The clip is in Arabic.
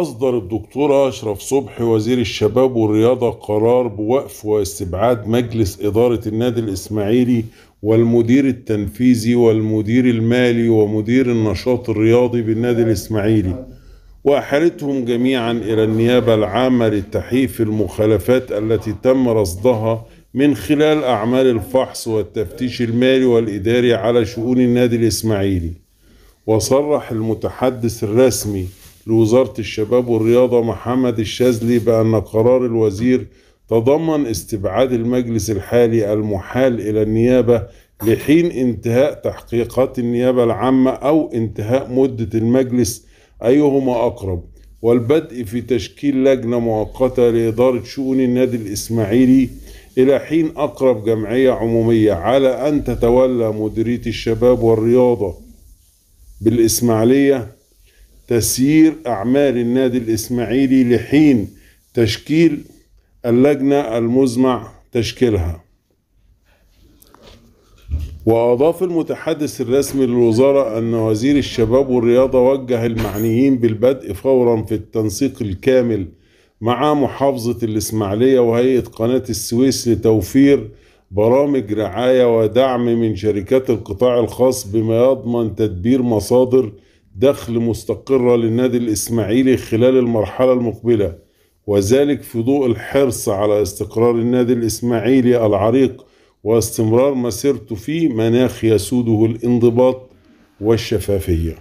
أصدر الدكتور أشرف صبحي وزير الشباب والرياضة قرار بوقف واستبعاد مجلس إدارة النادي الإسماعيلي والمدير التنفيذي والمدير المالي ومدير النشاط الرياضي بالنادي الإسماعيلي، وأحالتهم جميعا إلى النيابة العامة للتحقيق في المخالفات التي تم رصدها من خلال أعمال الفحص والتفتيش المالي والإداري على شؤون النادي الإسماعيلي. وصرح المتحدث الرسمي لوزارة الشباب والرياضة محمد الشاذلي بأن قرار الوزير تضمن استبعاد المجلس الحالي المحال إلى النيابة لحين انتهاء تحقيقات النيابة العامة أو انتهاء مدة المجلس أيهما أقرب، والبدء في تشكيل لجنة مؤقتة لإدارة شؤون النادي الإسماعيلي إلى حين أقرب جمعية عمومية، على أن تتولى مديرية الشباب والرياضة بالإسماعيلية تسيير أعمال النادي الإسماعيلي لحين تشكيل اللجنة المزمع تشكيلها. وأضاف المتحدث الرسمي للوزارة أن وزير الشباب والرياضة وجه المعنيين بالبدء فورا في التنسيق الكامل مع محافظة الإسماعيلية وهيئة قناة السويس لتوفير برامج رعاية ودعم من شركات القطاع الخاص بما يضمن تدبير مصادر دخل مستقرة للنادي الإسماعيلي خلال المرحلة المقبلة، وذلك في ضوء الحرص على استقرار النادي الإسماعيلي العريق واستمرار مسيرته في مناخ يسوده الانضباط والشفافية.